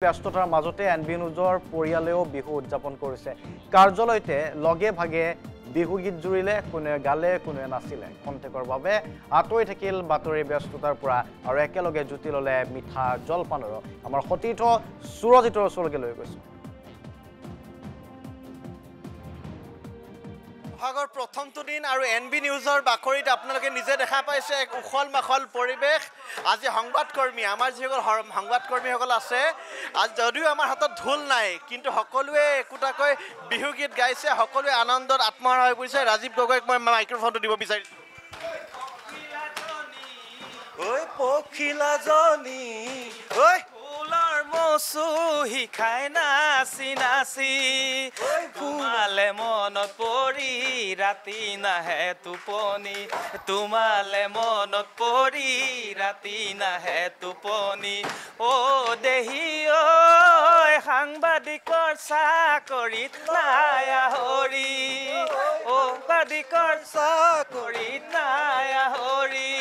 ব্যস্ততাৰ মাজতে এনবি নিউজৰ পৰিয়ালেও বিহু উদযাপন কৰিছে কাৰ্যালয়তে লগে ভাগে বিহু গীত জুৰিলে কোনে গালে কোনে নাচিলে কণ্টেকৰ বাবে আতৰি থাকিল বাতৰি ব্যস্ততাৰ পৰা আৰু একেলগে জুতি ললে মিঠা জলপানৰ আমাৰ সতীৰ্থ সুৰজিতৰ ওচৰলৈ লৈ গৈছে ভাগৰ প্ৰথমটো দিন আৰু এনবি নিউজৰ বাকৰিত আপোনালোকে নিজে দেখা পাইছে এক উখল মাখল পৰিৱেশ আজি সংবাদকৰ্মী আমাৰ যিসকল সংবাদকৰ্মীসকল আছে আজি যদিও আমাৰ হাতত ঢোল নাই কিন্তু সকলোৱে একোটাকৈ বিহু গীত গাইছে সকলোৱে আনন্দত আত্মহাৰা হৈ পৰিছে ৰাজীৱ গগৈক মই মাইক্ৰফোনটো দিব বিচাৰিছোঁ ঐ পখিলাজনী ঐ ফুলৰ মচু শিখাই নাচি নাচি তোমালে মনত পৰি ৰাতি নাহে টোপনি তোমালে মনত পৰি ৰাতি নাহে টোপনি অ দেহি ঐ সাংবাদিকৰ চাকৰিত নাই আহৰি অ সাংবাদিকৰ চাকৰিত নাই আহৰি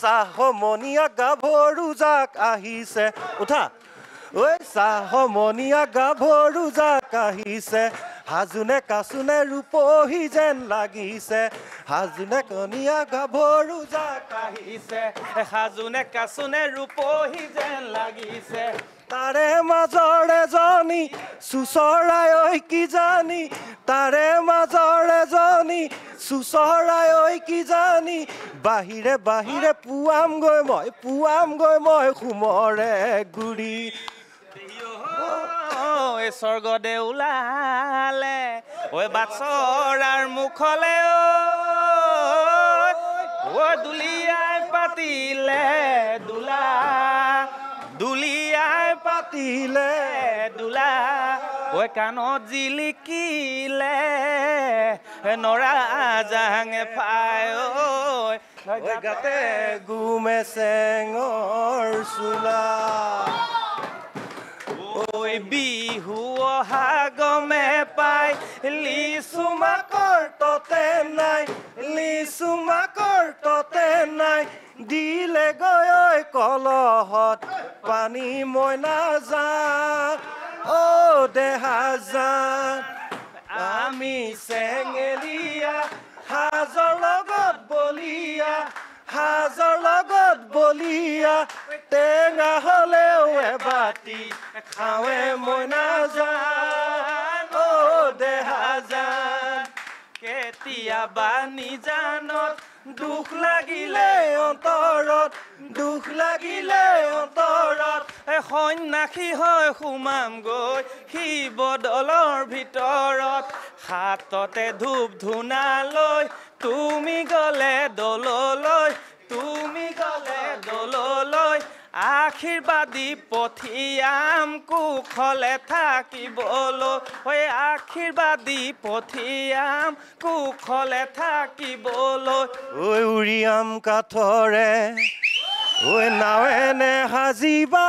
চাহমনীয়া গাভৰু জাক আহিছে উঠা ঐ চাহমনীয়া গাভৰু জাক আহিছে হাজুনে কাচুনে ৰূপহী যেন লাগিছে হাজুনে কনীয়া গাভৰু জাক আহিছে হাজুনে কাচুনে ৰূপহী যেন লাগিছে তাৰে মাজৰ এজনী চুচৰাই ঐ কি জানি তাৰে মাজৰ এজনী চুচৰাই ঐ কি জানি বাহিৰে বাহিৰে পুৱামগৈ মই সুমৰে গুৰি স্বৰ্গদে ওলালে ঐ বাছৰাৰ মুখলে ঐ দুলিয়াই পাতিলে দুলা দুলিয়াই পাতিলে দুলা ঐ কাণত জিলিকিলে নৰা জাঙে ফাই ঐ গাতে গুমে চেঙৰ চোলা ঐ বিহু অহা গমে পাই লিচু মাকৰ ততে নাই লিচু মাকৰ ততে নাই দিলে গৈ ঐ কলহত পানী মই নাযাওঁ অ দেহাজান আমি চেঙেলীয়া সাজৰ লগত বলিয়া টেঙা হলেও এবাটি খাৱে মই নাজান অ দেহাজান কেতিয়াবা নিজানত দুখ লাগিলে অন্তৰত সন্যাসী হৈ সোমাম গৈ শিৱদলৰ ভিতৰত হাততে ধূপ ধূনা লৈ তুমি গলে দললৈ আশীৰ্বাদী পঠিয়াম কুশলে থাকিবলৈ ঐ আশীৰ্বাদী পঠিয়াম কুশলে থাকিবলৈ ঐ উৰিয়াম কাঠৰে ঐ নাৱেনে সাজিবা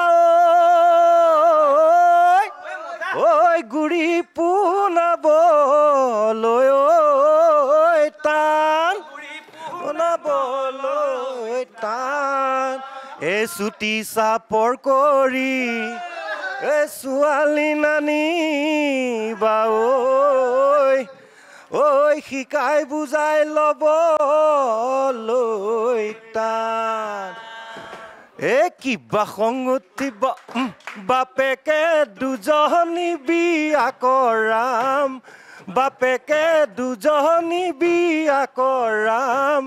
ঐ গুৰি পোনাবলৈ ঐ টান পোনাবলৈ টান এ চুটি চাপৰ কৰি এ ছোৱালী নানি বা ঐ শিকাই বুজাই ল'বলৈ টান এ কিবা খং উঠিব বাপেকে দুজনী বিয়া কৰাম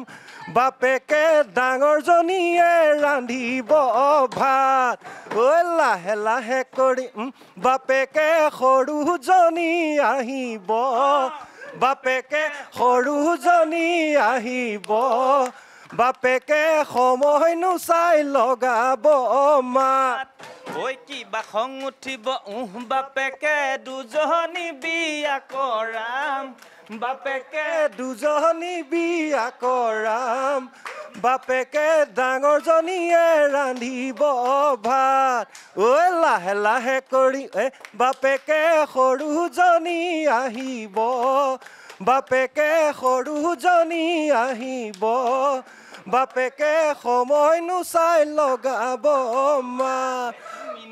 বাপেকে ডাঙৰজনীয়ে ৰান্ধিব ভাত ঐ লাহে লাহে কৰি বাপেকে সৰুজনী আহিব বাপেকে সময় নোচাই লগাব মাত ঐ কিবা খং উঠিব বাপেকে দুজনী বিয়া কৰাম বাপেকে ডাঙৰজনীয়ে ৰান্ধিব ভাত ঐ লাহে লাহে কৰি বাপেকে সৰুজনী আহিব বাপেকে সময় নোচাই লগাব মা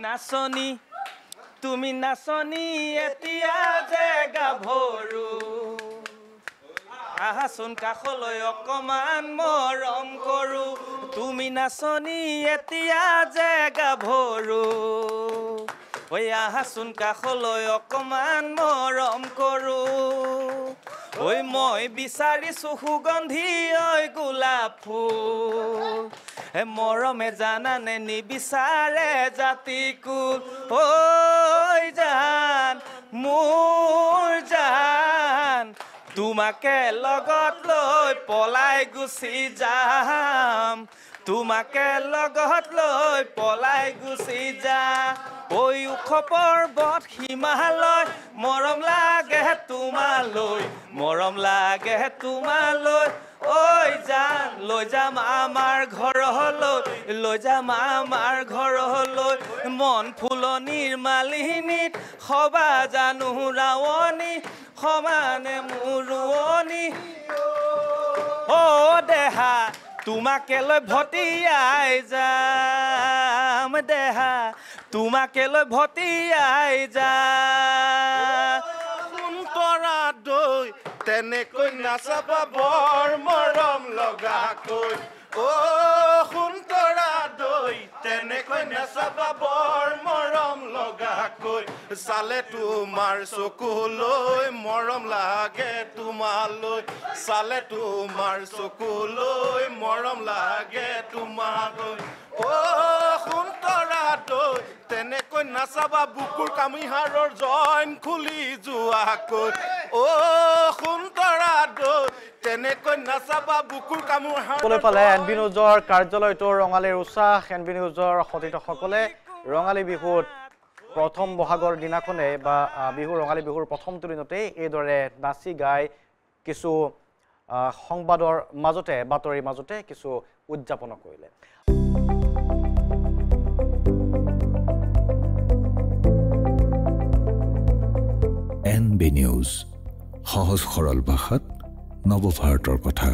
নাচনী তুমি নাচনী এতিয়া যে গাভৰু আহাচোন কাষলৈ অকমান মৰম কৰো তুমি নাচনী এতিয়া যে গাভৰু ঐ আহাচোন কাষলৈ অকমান মৰম কৰো ঐ মই বিচাৰিছো সুগন্ধি ঐ গোলাপ ফুল মৰমে জানানে নিবিচাৰে জাতিকুল ঐ জান মোৰ জান তোমাকে লগত লৈ পলাই গুচি যাম তোমাকে লগত লৈ পলাই গুচি যাম ঐ ওখ পৰ্বত হিমালয় মৰম লাগে তোমালৈ ঐ জান লৈ যাম আমাৰ ঘৰলৈ মন ফুলনিৰ মালিনীত সবা জানো ৰাৱণী সমানে মুৰুৱনি ও দেহা তোমাকে লৈ ভটিয়াই যাম দেহা তোমাকে লৈ ভটিয়াই যাম সুন্তৰা দৈ তেনেকৈ নাচাবা বৰ মৰম লগাকৈ ও সুন্তৰা দৈ তেনেকৈ নাচাবা বৰ মৰম লগাকৈ চালে তোমাৰ চকুলৈ মৰম লাগে তোমালৈ চালে তোমাৰ চকুলৈ মৰম লাগে তোমালৈ ও সুন্তৰা দৈ তেনেকৈ নাচাবা বুকুৰ কামিহাৰৰ জইন খুলি যোৱাকৈ ও সুন্তৰা দৈ তেনেকৈ নাচাবা বুকুৰ কামিহাৰৰ পালে এনবি নিউজৰ কাৰ্যালয়টো ৰঙালীৰ উৎসাহ এনবি নিউজৰ সতীৰ্থসকলে ৰঙালী বিহুত প্ৰথম বহাগৰ দিনাখনে বা ৰঙালী বিহুৰ প্ৰথমটো দিনতেই এইদৰে নাচি গাই কিছু সংবাদৰ মাজতে বাতৰিৰ মাজতে কিছু উদযাপন কৰিলে এনবি নিউজ সহজ সৰল ভাষাত নৱভাৰতৰ কথা